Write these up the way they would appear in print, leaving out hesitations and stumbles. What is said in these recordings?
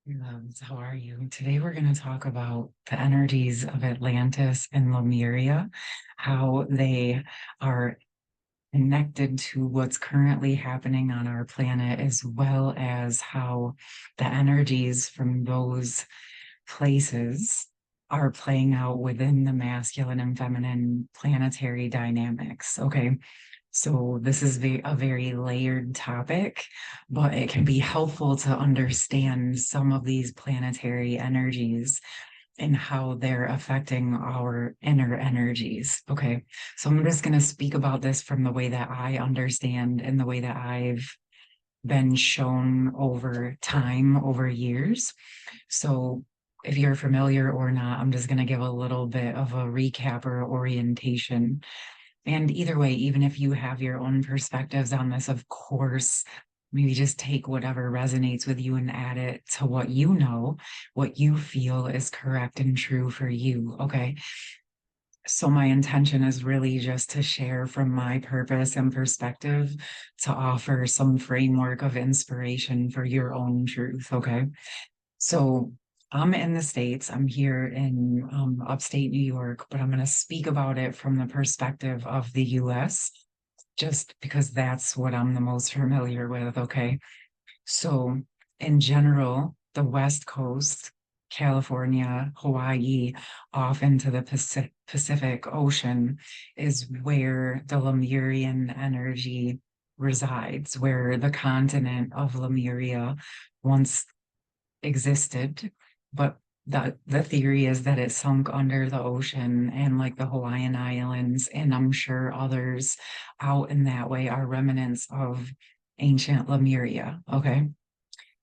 Loves, how are you? Today we're going to talk about the energies of Atlantis and Lemuria, how they are connected to what's currently happening on our planet, as well as how the energies from those places are playing out within the masculine and feminine planetary dynamics. Okay. So this is a very layered topic, but it can be helpful to understand some of these planetary energies and how they're affecting our inner energies. Okay. So I'm just going to speak about this from the way that I understand and the way that I've been shown over time, over years. So if you're familiar or not, I'm just going to give a little bit of a recap or orientation. And either way, even if you have your own perspectives on this, of course, maybe just take whatever resonates with you and add it to what you know, what you feel is correct and true for you. Okay. So my intention is really just to share from my purpose and perspective to offer some framework of inspiration for your own truth. Okay. So I'm in the States. I'm here in upstate New York, but I'm going to speak about it from the perspective of the US, just because that's what I'm the most familiar with. Okay. So, in general, the West Coast, California, Hawaii, off into the Pacific Ocean is where the Lemurian energy resides, where the continent of Lemuria once existed, but the theory is that it sunk under the ocean, and like the Hawaiian Islands, and I'm sure others out in that way are remnants of ancient Lemuria. Okay.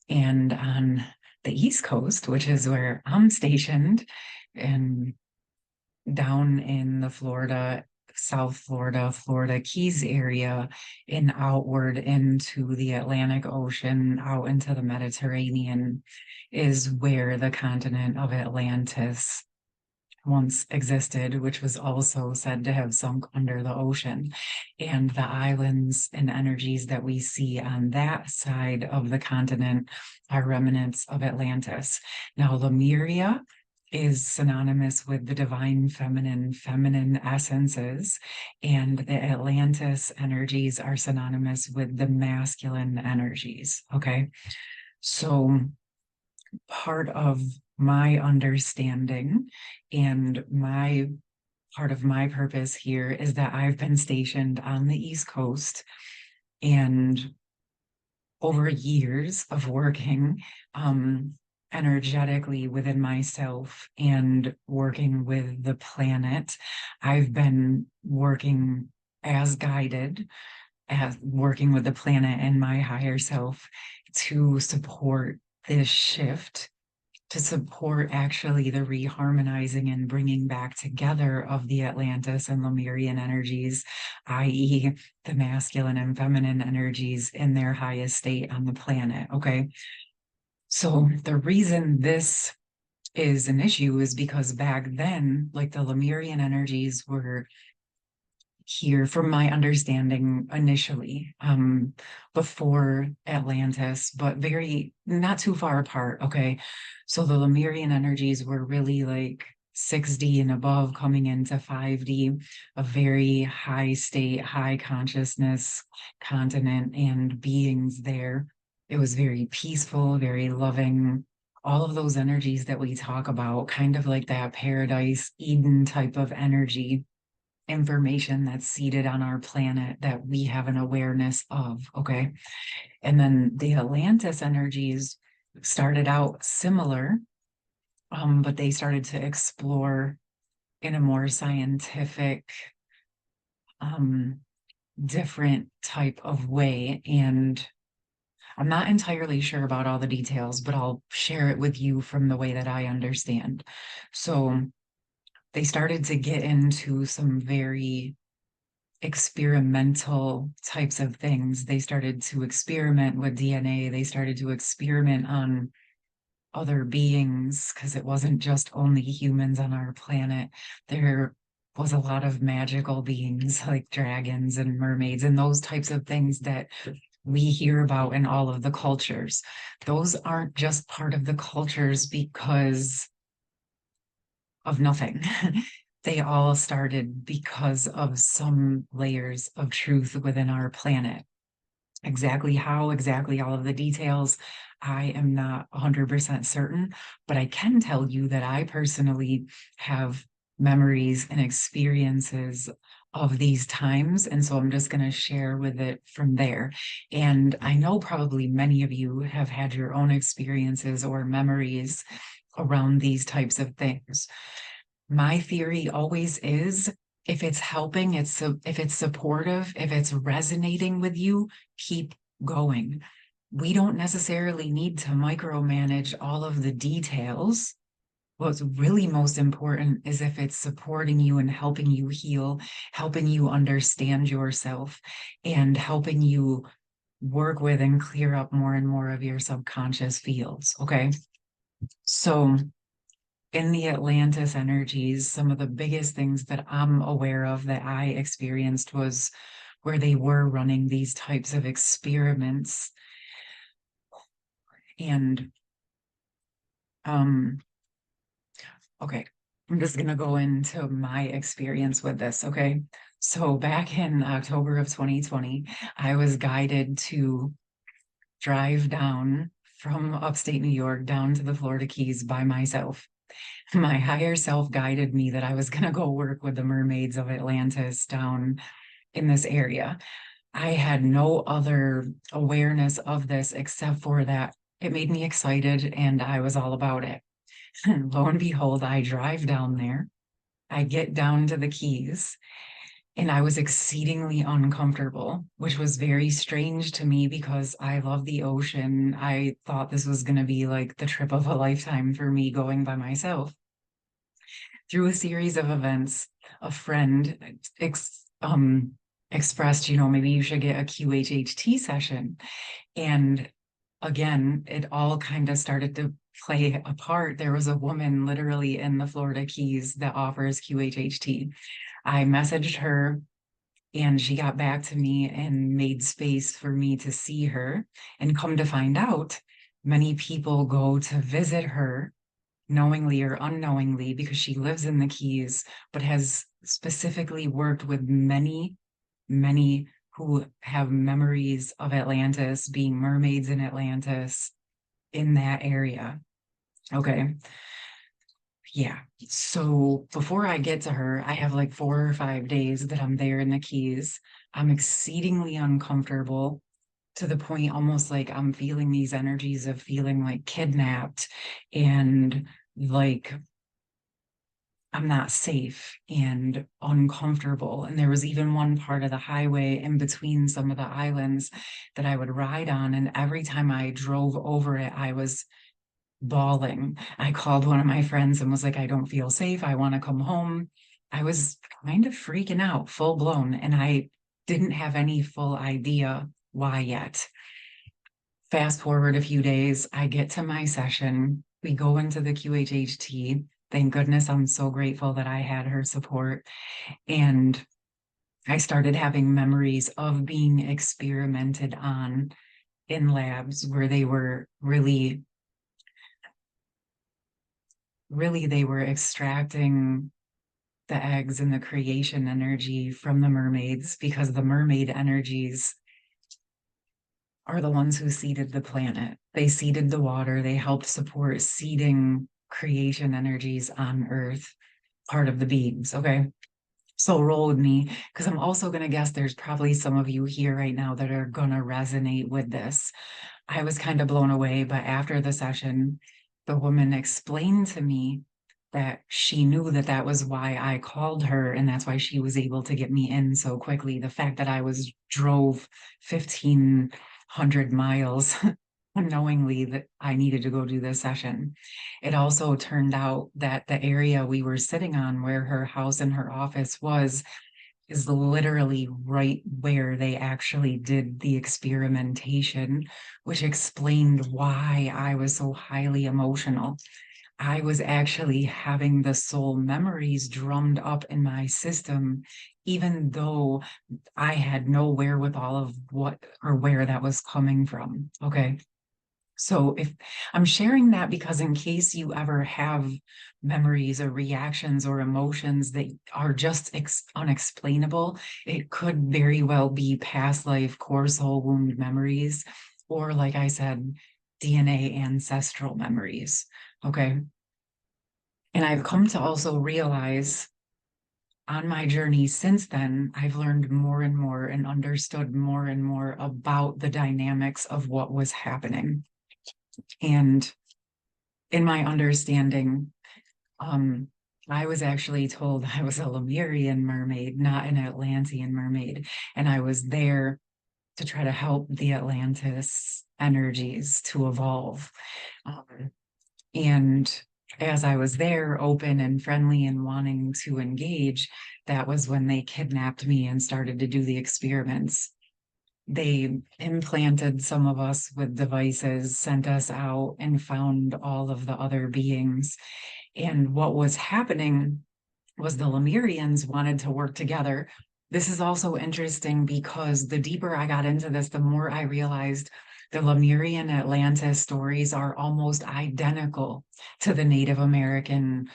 And on the East Coast, which is where I'm stationed, and down in the South Florida, Florida Keys area, and outward into the Atlantic Ocean, out into the Mediterranean, is where the continent of Atlantis once existed, which was also said to have sunk under the ocean. And the islands and energies that we see on that side of the continent are remnants of Atlantis. Now, Lemuria is synonymous with the divine feminine essences, and the Atlantis energies are synonymous with the masculine energies. Okay. So part of my understanding and my part of my purpose here is that I've been stationed on the East Coast, and over years of working energetically within myself and working with the planet, I've been working as guided, as working with the planet and my higher self to support this shift, to support actually the reharmonizing and bringing back together of the Atlantis and Lemurian energies, i.e., the masculine and feminine energies in their highest state on the planet. Okay. So the reason this is an issue is because back then, like the Lemurian energies were here, from my understanding, initially, before Atlantis, but very not too far apart. Okay. So the Lemurian energies were really like 6D and above, coming into 5D, a very high state, high consciousness continent and beings there. It was very peaceful, very loving. All of those energies that we talk about, kind of like that paradise, Eden type of energy information that's seated on our planet that we have an awareness of. Okay. And then the Atlantis energies started out similar, but they started to explore in a more scientific, um, different type of way. And I'm not entirely sure about all the details, but I'll share it with you from the way that I understand. So they started to get into some very experimental types of things. They started to experiment with DNA. They started to experiment on other beings, because it wasn't just only humans on our planet. There was a lot of magical beings like dragons and mermaids and those types of things that we hear about in all of the cultures. Those aren't just part of the cultures because of nothing. They all started because of some layers of truth within our planet. Exactly how, exactly all of the details, I am not 100% certain, but I can tell you that I personally have memories and experiences of these times. And so I'm just going to share with it from there. And I know probably many of you have had your own experiences or memories around these types of things. My theory always is, if it's helping, if it's supportive, if it's resonating with you, keep going. We don't necessarily need to micromanage all of the details. What's really most important is if it's supporting you and helping you heal, helping you understand yourself, and helping you work with and clear up more and more of your subconscious fields. Okay. So, in the Atlantis energies, some of the biggest things that I'm aware of that I experienced was where they were running these types of experiments. And um, okay, I'm just gonna go into my experience with this. Okay. So back in October of 2020, I was guided to drive down from upstate New York down to the Florida Keys by myself. My higher self guided me that I was going to go work with the mermaids of Atlantis down in this area. I had no other awareness of this except for that it made me excited and I was all about it. Lo and behold, I drive down there. I get down to the Keys and I was exceedingly uncomfortable, which was very strange to me because I love the ocean. I thought this was going to be like the trip of a lifetime for me going by myself. Through a series of events, a friend expressed, maybe you should get a QHHT session. And again, it all kind of started to play a part. There was a woman literally in the Florida Keys that offers QHHT. I messaged her and she got back to me and made space for me to see her. And come to find out, many people go to visit her knowingly or unknowingly because she lives in the Keys, but has specifically worked with many, many who have memories of Atlantis, being mermaids in Atlantis in that area. Okay. Yeah. So before I get to her, I have like 4 or 5 days that I'm there in the Keys. I'm exceedingly uncomfortable to the point almost like I'm feeling these energies of feeling like kidnapped and like I'm not safe and uncomfortable. And there was even one part of the highway in between some of the islands that I would ride on. And every time I drove over it, I was bawling. I called one of my friends and was like, I don't feel safe. I want to come home. I was kind of freaking out, full blown, and I didn't have any full idea why yet. Fast forward a few days, I get to my session. We go into the QHHT. Thank goodness I'm so grateful that I had her support. And I started having memories of being experimented on in labs where they were really they were extracting the eggs and the creation energy from the mermaids because the mermaid energies are the ones who seeded the planet. They seeded the water, they helped support seeding creation energies on Earth, part of the beings. Okay. So roll with me because I'm also going to guess there's probably some of you here right now that are going to resonate with this. I was kind of blown away, but after the session, the woman explained to me that she knew that that was why I called her and that's why she was able to get me in so quickly. The fact that I was drove 1,500 miles unknowingly that I needed to go do this session. It also turned out that the area we were sitting on where her house and her office was is literally right where they actually did the experimentation, which explained why I was so highly emotional. I was actually having the soul memories drummed up in my system, even though I had no wherewithal of what or where that was coming from. Okay. So if I'm sharing that because in case you ever have memories or reactions or emotions that are just unexplainable, it could very well be past life core soul wound memories, or like I said, DNA ancestral memories. Okay. And I've come to also realize on my journey since then, I've learned more and more and understood more and more about the dynamics of what was happening. And in my understanding, um, I was actually told I was a Lemurian mermaid, not an Atlantean mermaid. And I was there to try to help the Atlantis energies to evolve. Um, and as I was there, open and friendly and wanting to engage, that was when they kidnapped me and started to do the experiments. They implanted some of us with devices, sent us out, and found all of the other beings. And what was happening was the Lemurians wanted to work together. This is also interesting because the deeper I got into this, the more I realized the Lemurian Atlantis stories are almost identical to the Native American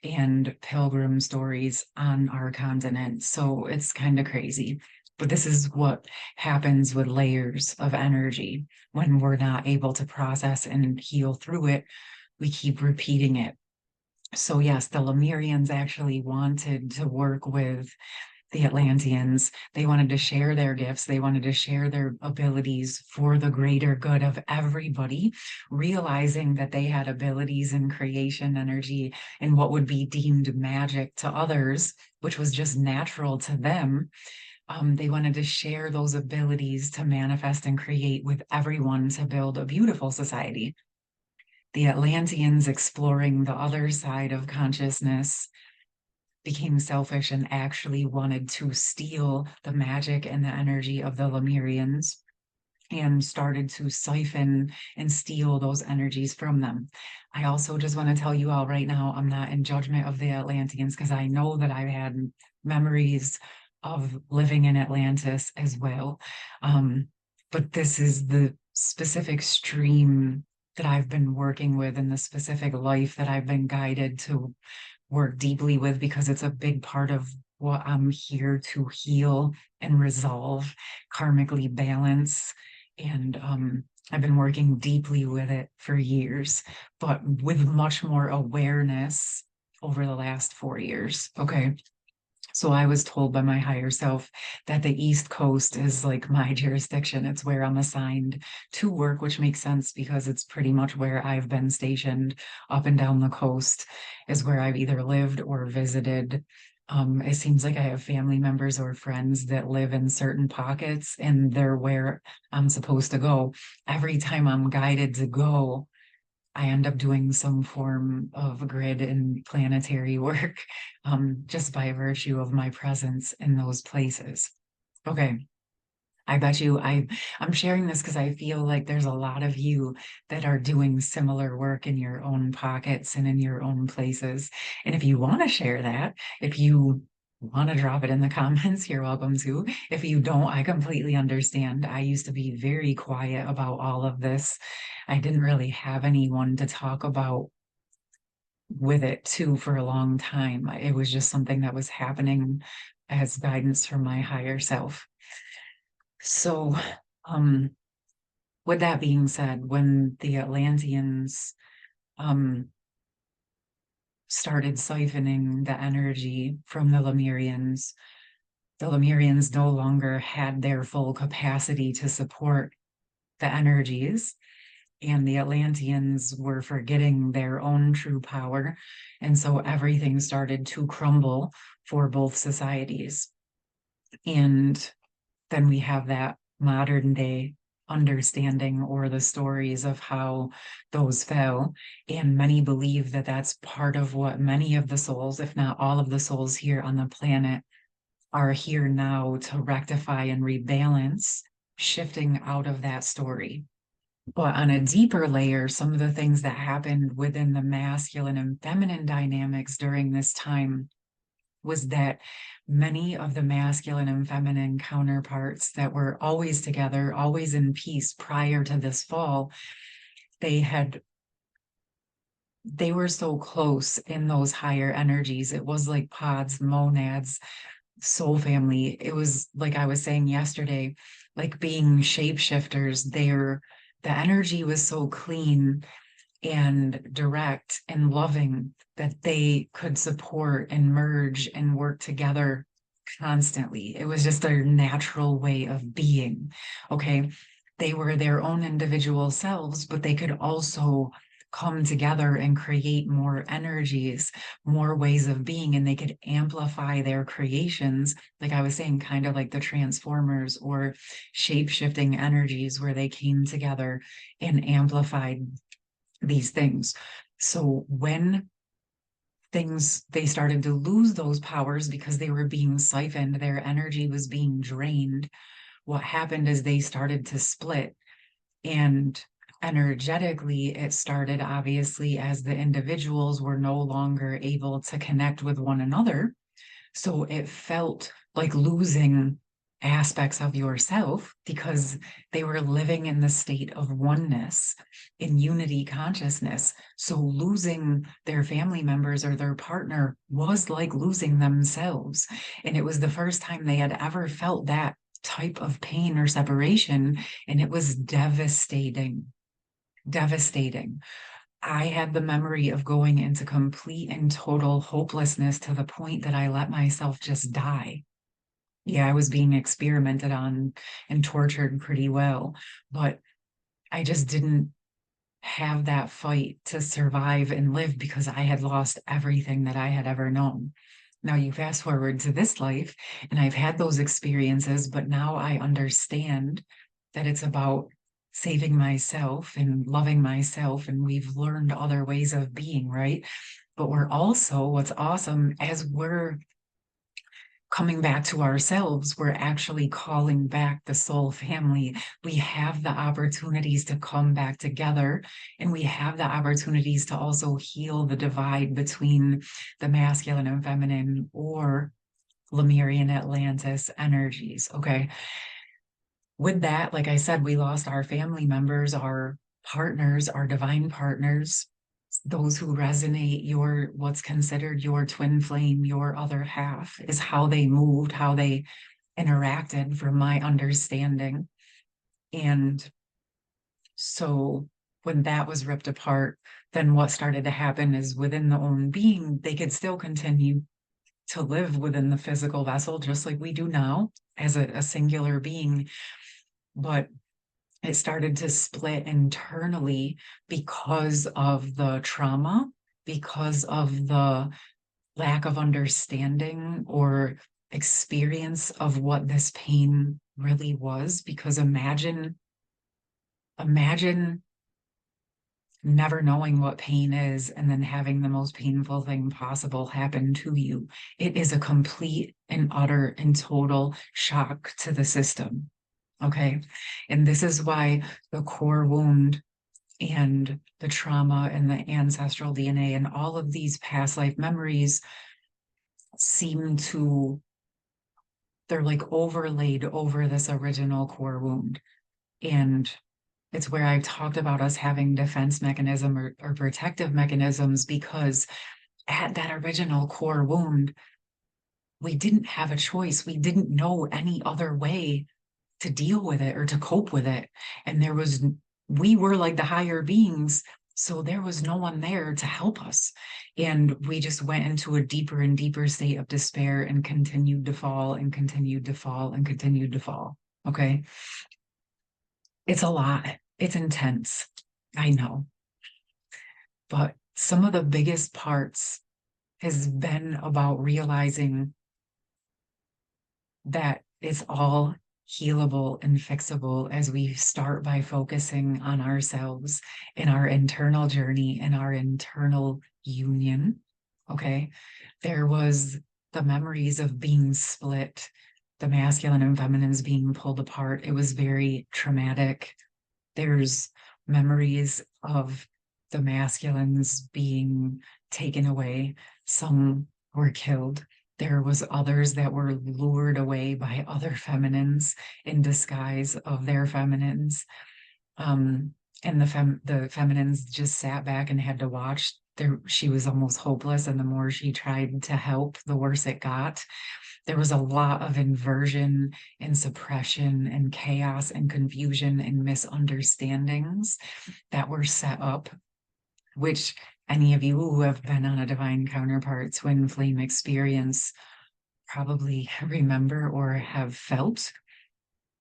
and pilgrim stories on our continent. So it's kind of crazy. But this is what happens with layers of energy when we're not able to process and heal through it. We keep repeating it. So yes, the Lemurians actually wanted to work with the Atlanteans. They wanted to share their gifts. They wanted to share their abilities for the greater good of everybody, realizing that they had abilities in creation energy and what would be deemed magic to others, which was just natural to them. They wanted to share those abilities to manifest and create with everyone to build a beautiful society. The Atlanteans exploring the other side of consciousness became selfish and actually wanted to steal the magic and the energy of the Lemurians and started to siphon and steal those energies from them. I also just want to tell you all right now, I'm not in judgment of the Atlanteans because I know that I've had memories of living in Atlantis as well. But this is the specific stream that I've been working with and the specific life that I've been guided to work deeply with because it's a big part of what I'm here to heal and resolve, karmically balance. And I've been working deeply with it for years, but with much more awareness over the last 4 years. Okay. So I was told by my higher self that the East Coast is like my jurisdiction. It's where I'm assigned to work, which makes sense because it's pretty much where I've been stationed up and down the coast, is where I've either lived or visited. It seems like I have family members or friends that live in certain pockets and they're where I'm supposed to go. Every time I'm guided to go, I end up doing some form of grid and planetary work, just by virtue of my presence in those places. Okay. I bet you I'm sharing this because I feel like there's a lot of you that are doing similar work in your own pockets and in your own places. And if you want to share that, if you want to drop it in the comments, you're welcome to. If you don't, I completely understand. I used to be very quiet about all of this. I didn't really have anyone to talk about with it too for a long time. It was just something that was happening as guidance from my higher self. So, um, with that being said, when the Atlanteans um, started siphoning the energy from the Lemurians no longer had their full capacity to support the energies, and the Atlanteans were forgetting their own true power. And so everything started to crumble for both societies. And then we have that modern day understanding or the stories of how those fell. And many believe that that's part of what many of the souls, if not all of the souls here on the planet, are here now to rectify and rebalance, shifting out of that story. But on a deeper layer, some of the things that happened within the masculine and feminine dynamics during this time was that many of the masculine and feminine counterparts that were always together, always in peace prior to this fall, they had they were so close in those higher energies. It was like pods, monads, soul family. It was like I was saying yesterday, like being shapeshifters. The energy was so clean and direct and loving that they could support and merge and work together constantly. It was just their natural way of being. Okay. They were their own individual selves, but they could also come together and create more energies, more ways of being, and they could amplify their creations. Like I was saying, kind of like the Transformers or shape shifting energies where they came together and amplified these things. So when they started to lose those powers because they were being siphoned, their energy was being drained. What happened is they started to split, and energetically it started obviously as the individuals were no longer able to connect with one another. So it felt like losing aspects of yourself because they were living in the state of oneness, in unity consciousness. So losing their family members or their partner was like losing themselves. And it was the first time they had ever felt that type of pain or separation. And it was devastating, devastating. I had the memory of going into complete and total hopelessness to the point that I let myself just die. Yeah, I was being experimented on and tortured pretty well, but I just didn't have that fight to survive and live because I had lost everything that I had ever known. Now you fast forward to this life, and I've had those experiences, but now I understand that it's about saving myself and loving myself, and we've learned other ways of being, right? But we're also, what's awesome, as we're coming back to ourselves, we're actually calling back the soul family. We have the opportunities to come back together, and we have the opportunities to also heal the divide between the masculine and feminine or Lemurian Atlantis energies. Okay. With that, like I said, we lost our family members, our partners, our divine partners, those who resonate, your what's considered your twin flame, your other half, is how they moved, how they interacted, from my understanding. And so when that was ripped apart, then what started to happen is within the own being, they could still continue to live within the physical vessel, just like we do now as a singular being. But it started to split internally because of the trauma, because of the lack of understanding or experience of what this pain really was. Because imagine never knowing what pain is and then having the most painful thing possible happen to you. It is a complete and utter and total shock to the system. Okay. And this is why the core wound and the trauma and the ancestral DNA and all of these past life memories seem to, they're like overlaid over this original core wound. And it's where I've talked about us having defense mechanism or protective mechanisms, because at that original core wound, we didn't have a choice. We didn't know any other way to deal with it or to cope with it. And we were like the higher beings. So there was no one there to help us. And we just went into a deeper and deeper state of despair and continued to fall and continued to fall and continued to fall. Okay. It's a lot. It's intense. I know. But some of the biggest parts has been about realizing that it's all healable and fixable as we start by focusing on ourselves in our internal journey and our internal union. Okay. There was the memories of being split, the masculine and feminines being pulled apart. It was very traumatic. There's memories of the masculines being taken away. Some were killed. There was others that were lured away by other feminines in disguise of their feminines. Um, and the feminines just sat back and had to watch. She was almost hopeless, and the more she tried to help, the worse it got. There was a lot of inversion and suppression and chaos and confusion and misunderstandings that were set up, which any of you who have been on a divine counterpart twin flame experience probably remember or have felt.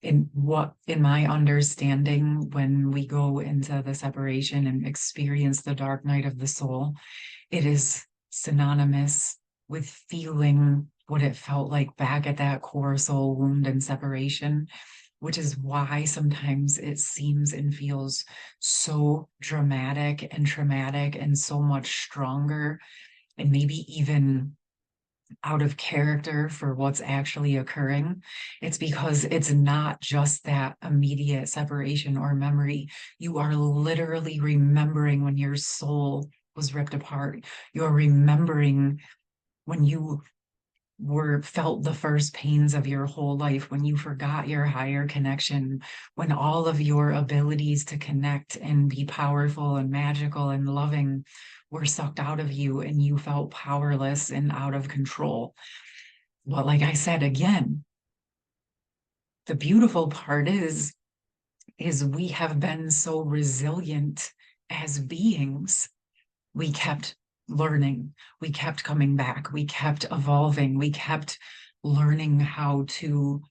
In my understanding, when we go into the separation and experience the dark night of the soul, it is synonymous with feeling what it felt like back at that core soul wound and separation, which is why sometimes it seems and feels so dramatic and traumatic and so much stronger, and maybe even out of character for what's actually occurring. It's because it's not just that immediate separation or memory. You are literally remembering when your soul was ripped apart. You're remembering when you felt the first pains of your whole life, when you forgot your higher connection, when all of your abilities to connect and be powerful and magical and loving were sucked out of you, and you felt powerless and out of control. Well, like I said again, the beautiful part is we have been so resilient as beings. We kept learning, we kept coming back, we kept evolving, we kept learning how to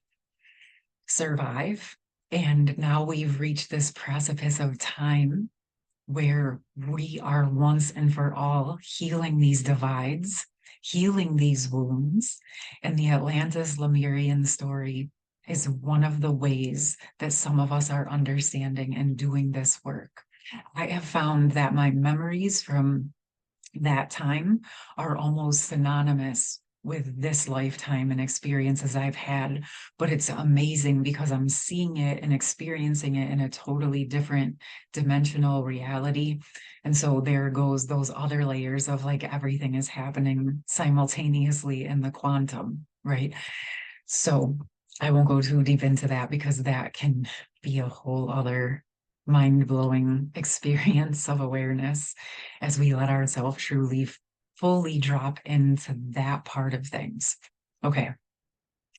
survive. And now we've reached this precipice of time where we are once and for all healing these divides, healing these wounds. And the Atlantis Lemurian story is one of the ways that some of us are understanding and doing this work. I have found that my memories from that time are almost synonymous with this lifetime and experiences I've had. But it's amazing because I'm seeing it and experiencing it in a totally different dimensional reality. And so there goes those other layers of like everything is happening simultaneously in the quantum, right? So I won't go too deep into that because that can be a whole other mind-blowing experience of awareness as we let ourselves truly fully drop into that part of things. Okay,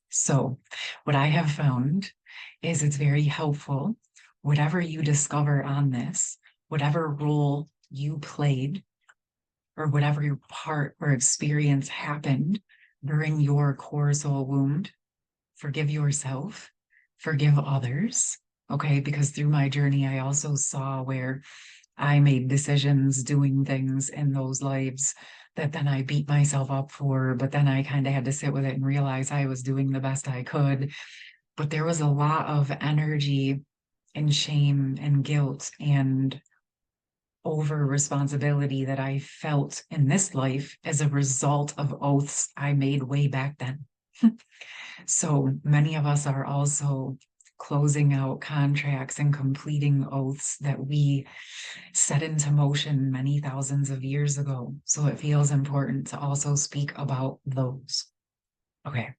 so what I have found is it's very helpful, whatever you discover on this, whatever role you played, or whatever your part or experience happened during your core soul wound, forgive yourself, forgive others. Okay, because through my journey, I also saw where I made decisions doing things in those lives that then I beat myself up for, but then I kind of had to sit with it and realize I was doing the best I could. But there was a lot of energy and shame and guilt and over responsibility that I felt in this life as a result of oaths I made way back then. So many of us are also closing out contracts and completing oaths that we set into motion many thousands of years ago. So it feels important to also speak about those. Okay,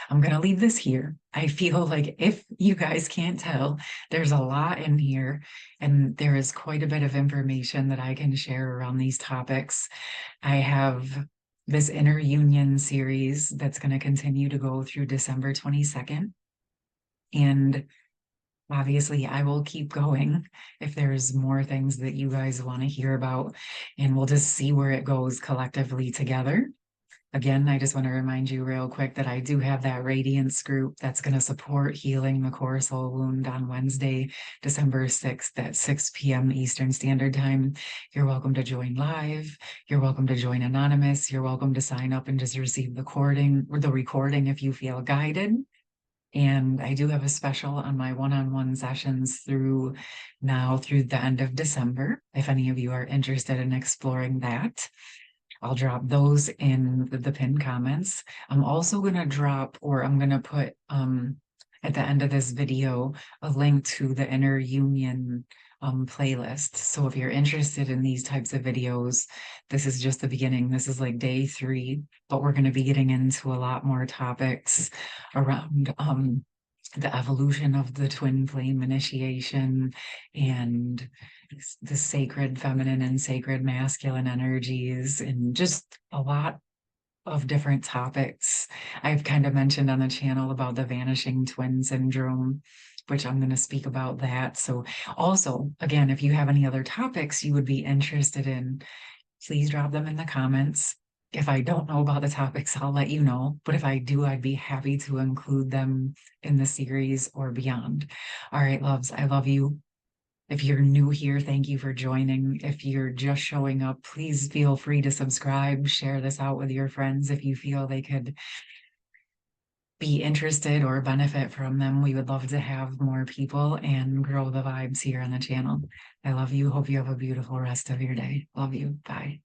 I'm going to leave this here. I feel like if you guys can't tell, there's a lot in here, and there is quite a bit of information that I can share around these topics. I have this Inner Union series that's going to continue to go through December 22nd. And obviously, I will keep going if there's more things that you guys want to hear about, and we'll just see where it goes collectively together. Again, I just want to remind you real quick that I do have that Radiance group that's going to support healing the core soul wound on Wednesday, December 6th at 6 p.m. Eastern Standard Time. You're welcome to join live. You're welcome to join anonymous. You're welcome to sign up and just receive the recording if you feel guided. And I do have a special on my one-on-one sessions through the end of December. If any of you are interested in exploring that, I'll drop those in the pinned comments. I'm also going to I'm going to put at the end of this video a link to the Inner Union playlist. So if you're interested in these types of videos, this is just the beginning. This is like day 3, but we're going to be getting into a lot more topics around the evolution of the twin flame initiation and the sacred feminine and sacred masculine energies, and just a lot of different topics. I've kind of mentioned on the channel about the vanishing twin syndrome, which I'm going to speak about that. So also, again, if you have any other topics you would be interested in, please drop them in the comments. If I don't know about the topics, I'll let you know. But if I do, I'd be happy to include them in the series or beyond. All right, loves, I love you. If you're new here, thank you for joining. If you're just showing up, please feel free to subscribe, share this out with your friends if you feel they could be interested or benefit from them. We would love to have more people and grow the vibes here on the channel. I love you. Hope you have a beautiful rest of your day. Love you. Bye.